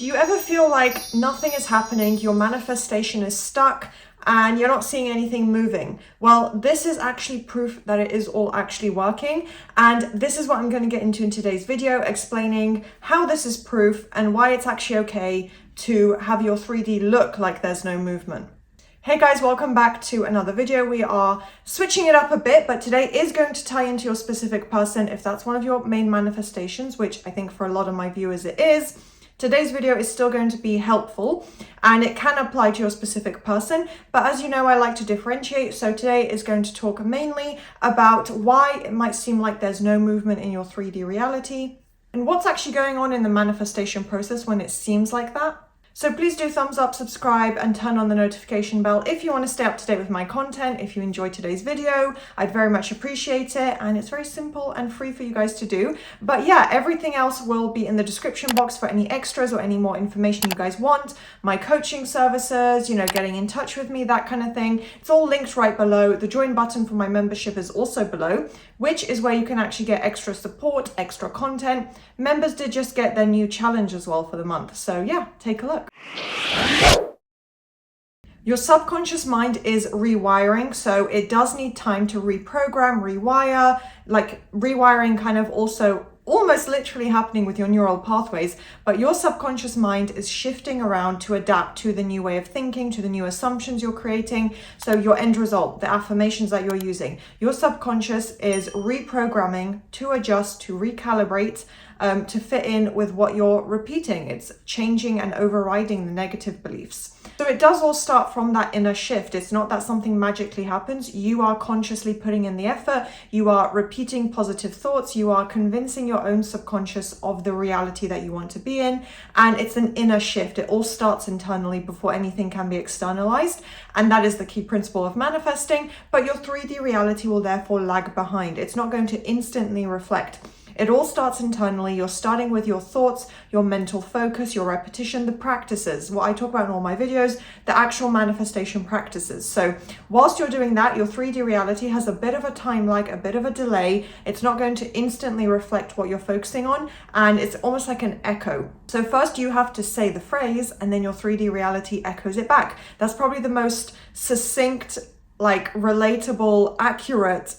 Do you ever feel like nothing is happening, your manifestation is stuck, and you're not seeing anything moving? Well, this is actually proof that it is all actually working. And this is what I'm going to get into in today's video, explaining how this is proof and why it's actually okay to have your 3D look like there's no movement. Hey guys, welcome back to another video. We are switching it up a bit, but today is going to tie into your specific person if that's one of your main manifestations, which I think for a lot of my viewers it is. Today's video is still going to be helpful and it can apply to your specific person, but as you know, I like to differentiate. So today is going to talk mainly about why it might seem like there's no movement in your 3D reality and what's actually going on in the manifestation process when it seems like that. So please do thumbs up, subscribe, and turn on the notification bell if you want to stay up to date with my content. If you enjoyed today's video, I'd very much appreciate it. And it's very simple and free for you guys to do. But yeah, everything else will be in the description box for any extras or any more information you guys want. My coaching services, getting in touch with me, that kind of thing. It's all linked right below. The join button for my membership is also below, which is where you can actually get extra support, extra content. Members did just get their new challenge as well for the month. So yeah, take a look. Your subconscious mind is rewiring, so it does need time to reprogram, rewire, like rewiring kind of also almost literally happening with your neural pathways, but your subconscious mind is shifting around to adapt to the new way of thinking, to the new assumptions you're creating. So your end result, the affirmations that you're using, your subconscious is reprogramming to adjust, to recalibrate, to fit in with what you're repeating. It's changing and overriding the negative beliefs. So it does all start from that inner shift. It's not that something magically happens. You are consciously putting in the effort. You are repeating positive thoughts. You are convincing your own subconscious of the reality that you want to be in. And it's an inner shift. It all starts internally before anything can be externalized. And that is the key principle of manifesting. But your 3D reality will therefore lag behind. It's not going to instantly reflect. It all starts internally. You're starting with your thoughts, your mental focus, your repetition, the practices, what I talk about in all my videos, the actual manifestation practices. So whilst you're doing that, your 3D reality has a bit of a time lag, a bit of a delay. It's not going to instantly reflect what you're focusing on, and it's almost like an echo. So first you have to say the phrase and then your 3D reality echoes it back. That's probably the most succinct, like relatable, accurate,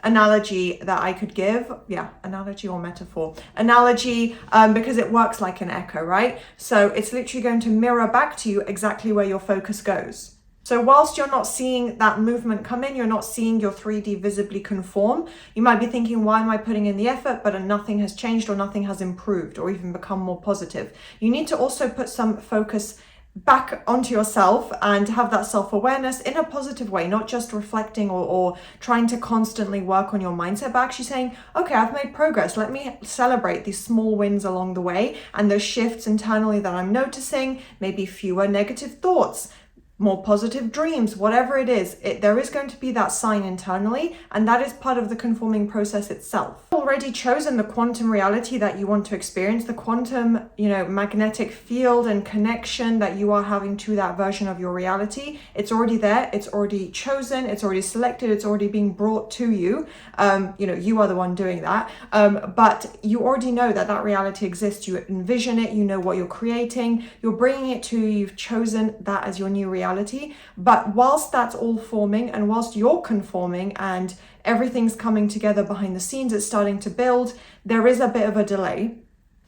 analogy that I could give. Yeah, analogy or metaphor. Analogy, because it works like an echo, right? So it's literally going to mirror back to you exactly where your focus goes. So whilst you're not seeing that movement come in, you're not seeing your 3D visibly conform, you might be thinking, why am I putting in the effort, but nothing has changed or nothing has improved or even become more positive? You need to also put some focus back onto yourself and have that self-awareness in a positive way, not just reflecting or trying to constantly work on your mindset, but actually saying, okay, I've made progress. Let me celebrate these small wins along the way and those shifts internally that I'm noticing, maybe fewer negative thoughts, more positive dreams, whatever it is, there is going to be that sign internally, and that is part of the conforming process itself. You've already chosen the quantum reality that you want to experience, the quantum, magnetic field and connection that you are having to that version of your reality. It's already there, it's already chosen, it's already selected, it's already being brought to you. You are the one doing that, but you already know that reality exists. You envision it, you know what you're creating, you're bringing it to you, you've chosen that as your new reality. But whilst that's all forming and whilst you're conforming and everything's coming together behind the scenes, it's starting to build, there is a bit of a delay.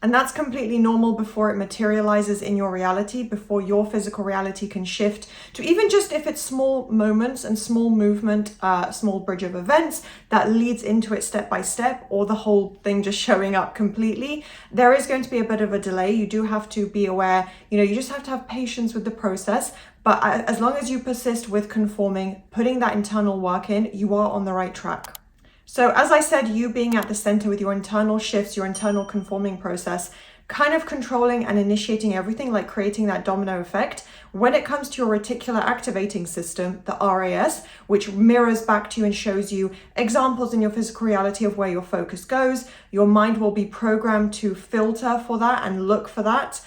And that's completely normal before it materializes in your reality, before your physical reality can shift to even just if it's small moments and small movement, small bridge of events that leads into it step by step, or the whole thing just showing up completely. There is going to be a bit of a delay. You do have to be aware, you just have to have patience with the process. But as long as you persist with conforming, putting that internal work in, you are on the right track. So as I said, you being at the center with your internal shifts, your internal conforming process, kind of controlling and initiating everything, like creating that domino effect. When it comes to your reticular activating system, the RAS, which mirrors back to you and shows you examples in your physical reality of where your focus goes, your mind will be programmed to filter for that and look for that.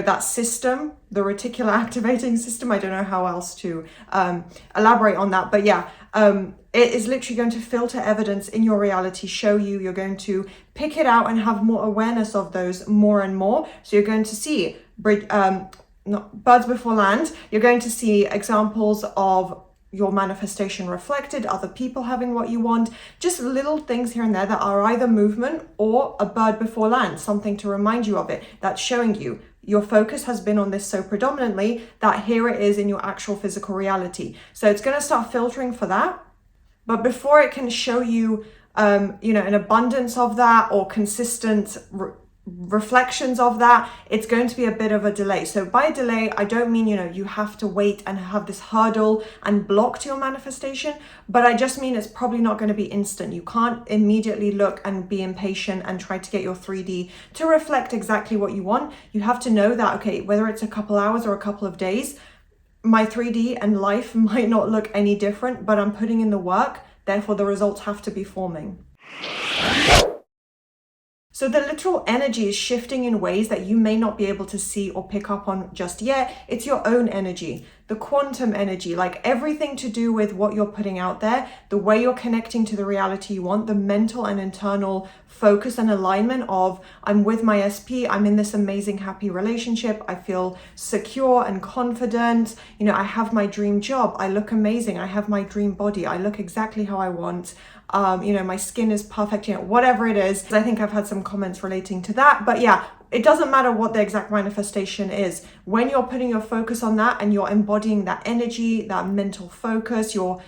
That system, the reticular activating system, I don't know how else to elaborate on that, but yeah, It is literally going to filter evidence in your reality, show you, you're going to pick it out and have more awareness of those more and more. So you're going to see birds before land. You're going to see examples of your manifestation reflected, other people having what you want, just little things here and there that are either movement or a bird before land, something to remind you of it, that's showing you your focus has been on this so predominantly that here it is in your actual physical reality. So it's going to start filtering for that. But before it can show you, an abundance of that or consistent reflections of that, it's going to be a bit of a delay. So by delay, I don't mean, you have to wait and have this hurdle and block to your manifestation, but I just mean it's probably not going to be instant. You can't immediately look and be impatient and try to get your 3D to reflect exactly what you want. You have to know that, okay, whether it's a couple hours or a couple of days, my 3D and life might not look any different, but I'm putting in the work, therefore the results have to be forming. So the literal energy is shifting in ways that you may not be able to see or pick up on just yet. It's your own energy, the quantum energy, like everything to do with what you're putting out there, the way you're connecting to the reality you want, the mental and internal focus and alignment of I'm with my SP, I'm in this amazing happy relationship, I feel secure and confident, I have my dream job, I look amazing, I have my dream body, I look exactly how I want. My skin is perfect, whatever it is. I think I've had some comments relating to that, but yeah, it doesn't matter what the exact manifestation is. When you're putting your focus on that and you're embodying that energy, that mental focus, you're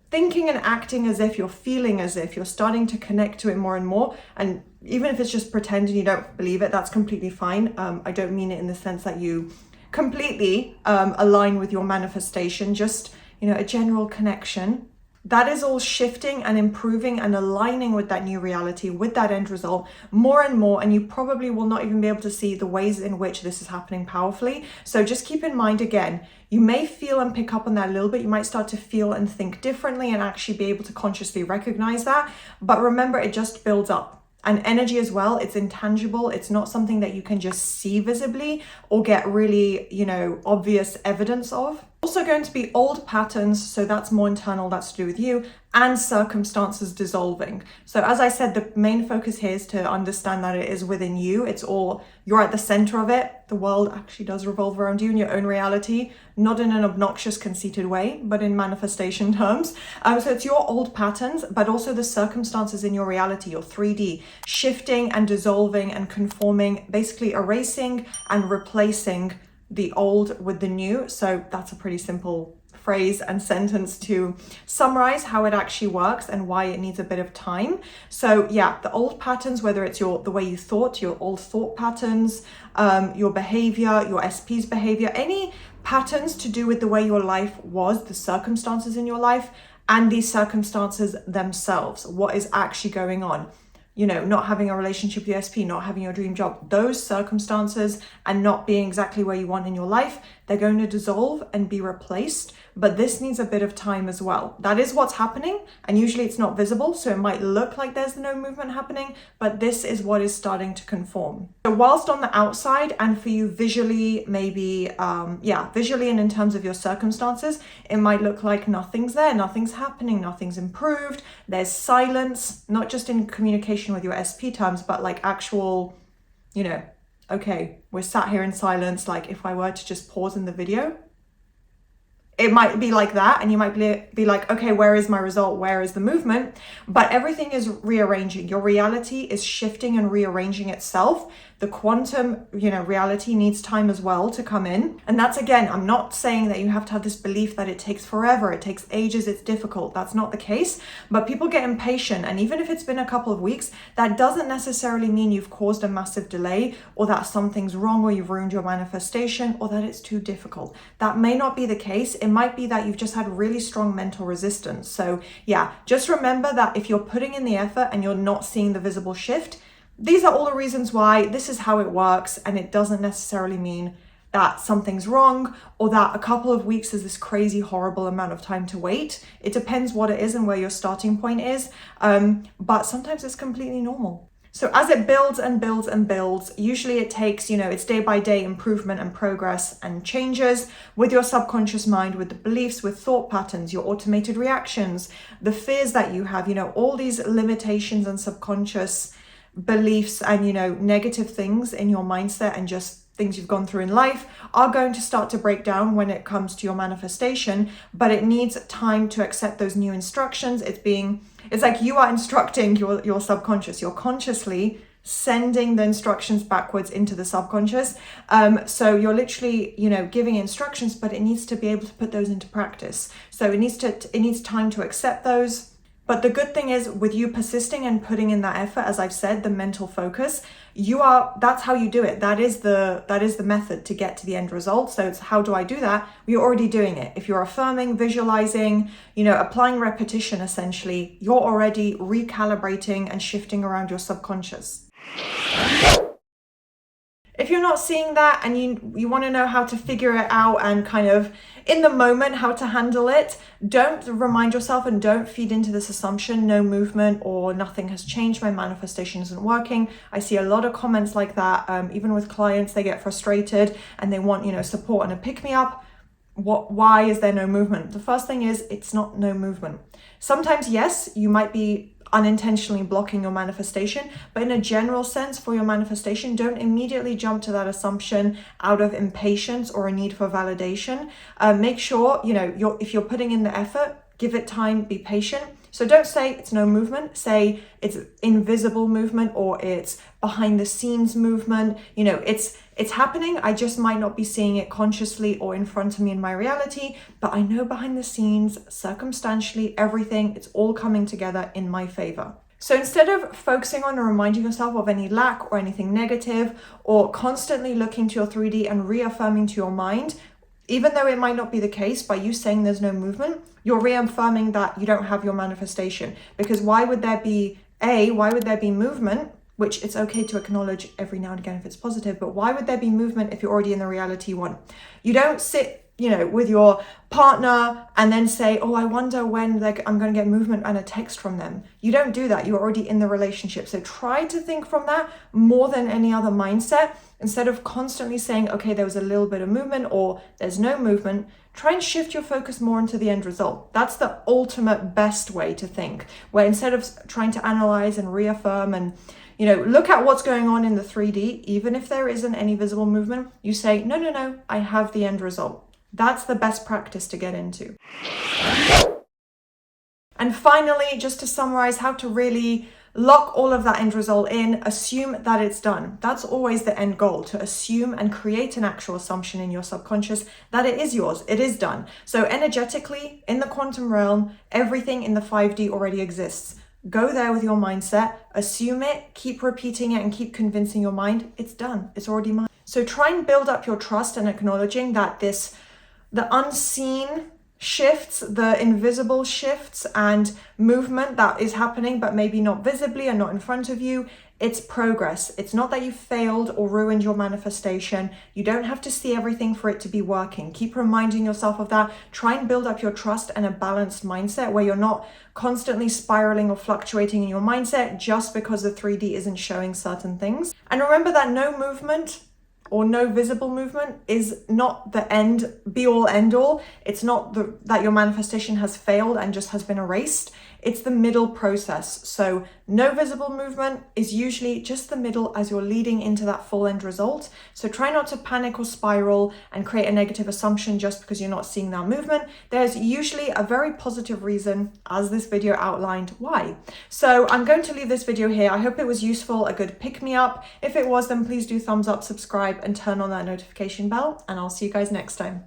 thinking and acting as if, you're feeling as if, you're starting to connect to it more and more. And even if it's just pretending you don't believe it, that's completely fine. I don't mean it in the sense that you completely align with your manifestation, just, a general connection. That is all shifting and improving and aligning with that new reality, with that end result more and more. And you probably will not even be able to see the ways in which this is happening powerfully. So just keep in mind, again, you may feel and pick up on that a little bit. You might start to feel and think differently and actually be able to consciously recognize that. But remember, it just builds up. And energy as well, it's intangible. It's not something that you can just see visibly or get really, obvious evidence of. Also going to be old patterns, so that's more internal, that's to do with you, and circumstances dissolving. So as I said, the main focus here is to understand that it is within you. It's all, you're at the center of it. The world actually does revolve around you in your own reality, not in an obnoxious, conceited way, but in manifestation terms. So it's your old patterns, but also the circumstances in your reality, your 3D, shifting and dissolving and conforming, basically erasing and replacing the old with the new. So that's a pretty simple phrase and sentence to summarize how it actually works and why it needs a bit of time. So yeah, the old patterns, whether it's the way you thought, your old thought patterns, your behavior, your SP's behavior, any patterns to do with the way your life was, the circumstances in your life, and these circumstances themselves, what is actually going on. Not having a relationship with your SP, not having your dream job, those circumstances and not being exactly where you want in your life, they're going to dissolve and be replaced. But this needs a bit of time as well. That is what's happening. And usually it's not visible. So it might look like there's no movement happening, but this is what is starting to conform. So whilst on the outside and for you visually, maybe, visually and in terms of your circumstances, it might look like nothing's there, nothing's happening, nothing's improved. There's silence, not just in communication with your SP terms, but like actual, okay, we're sat here in silence. Like if I were to just pause in the video, it might be like that, and you might be like, okay, where is my result? Where is the movement? But everything is rearranging. Your reality is shifting and rearranging itself. The quantum, reality needs time as well to come in. And that's, again, I'm not saying that you have to have this belief that it takes forever, it takes ages, it's difficult. That's not the case. But people get impatient. And even if it's been a couple of weeks, that doesn't necessarily mean you've caused a massive delay or that something's wrong or you've ruined your manifestation or that it's too difficult. That may not be the case. It might be that you've just had really strong mental resistance. So yeah, just remember that if you're putting in the effort and you're not seeing the visible shift, these are all the reasons why. This is how it works, and it doesn't necessarily mean that something's wrong or that a couple of weeks is this crazy, horrible amount of time to wait. It depends what it is and where your starting point is, but sometimes it's completely normal. So as it builds and builds and builds, usually it takes, it's day by day improvement and progress and changes with your subconscious mind, with the beliefs, with thought patterns, your automated reactions, the fears that you have, all these limitations and subconscious beliefs and, negative things in your mindset and just things you've gone through in life are going to start to break down when it comes to your manifestation, but it needs time to accept those new instructions. It's like you are instructing your subconscious. You're consciously sending the instructions backwards into the subconscious. So you're literally, giving instructions, but it needs to be able to put those into practice. So it needs time to accept those. But the good thing is, with you persisting and putting in that effort, as I've said, the mental focus, that's how you do it. That is the method to get to the end result. So it's, how do I do that? You're already doing it. If you're affirming, visualizing, applying repetition, essentially, you're already recalibrating and shifting around your subconscious. If you're not seeing that and you want to know how to figure it out and kind of in the moment how to handle it, don't remind yourself and don't feed into this assumption, no movement or nothing has changed, my manifestation isn't working. I see a lot of comments like that. Even with clients, they get frustrated and they want, support and a pick-me-up. Why is there no movement? The first thing is, it's not no movement. Sometimes, yes, you might be unintentionally blocking your manifestation, but in a general sense for your manifestation, don't immediately jump to that assumption out of impatience or a need for validation. Make sure, if you're putting in the effort, give it time, be patient. So don't say it's no movement, say it's invisible movement or it's behind the scenes movement. It's happening. I just might not be seeing it consciously or in front of me in my reality, but I know behind the scenes, circumstantially, everything, it's all coming together in my favor. So instead of focusing on and reminding yourself of any lack or anything negative, or constantly looking to your 3D and reaffirming to your mind, even though it might not be the case, by you saying there's no movement, you're reaffirming that you don't have your manifestation. Because why would there be movement, which it's okay to acknowledge every now and again if it's positive, but why would there be movement if you're already in the reality one? You don't sit, with your partner and then say, oh, I wonder when I'm going to get movement and a text from them. You don't do that. You're already in the relationship. So try to think from that more than any other mindset. Instead of constantly saying, okay, there was a little bit of movement or there's no movement, try and shift your focus more into the end result. That's the ultimate best way to think, where instead of trying to analyze and reaffirm and look at what's going on in the 3D, even if there isn't any visible movement, you say, no, I have the end result. That's the best practice to get into. And finally, just to summarize how to really lock all of that end result in, assume that it's done. That's always the end goal, to assume and create an actual assumption in your subconscious that it is yours, it is done. So energetically, in the quantum realm, everything in the 5D already exists. Go there with your mindset, assume it, keep repeating it and keep convincing your mind, it's done, it's already mine. So try and build up your trust and acknowledging that the unseen shifts, the invisible shifts and movement that is happening, but maybe not visibly and not in front of you, it's progress. It's not that you failed or ruined your manifestation. You don't have to see everything for it to be working. Keep reminding yourself of that. Try and build up your trust and a balanced mindset where you're not constantly spiraling or fluctuating in your mindset just because the 3D isn't showing certain things. And remember that no movement or no visible movement is not the end, be all end all. It's not that your manifestation has failed and just has been erased. It's the middle process. So no visible movement is usually just the middle as you're leading into that full end result. So try not to panic or spiral and create a negative assumption just because you're not seeing that movement. There's usually a very positive reason, as this video outlined, why. So I'm going to leave this video here. I hope it was useful, a good pick me up. If it was, then please do thumbs up, subscribe, and turn on that notification bell, and I'll see you guys next time.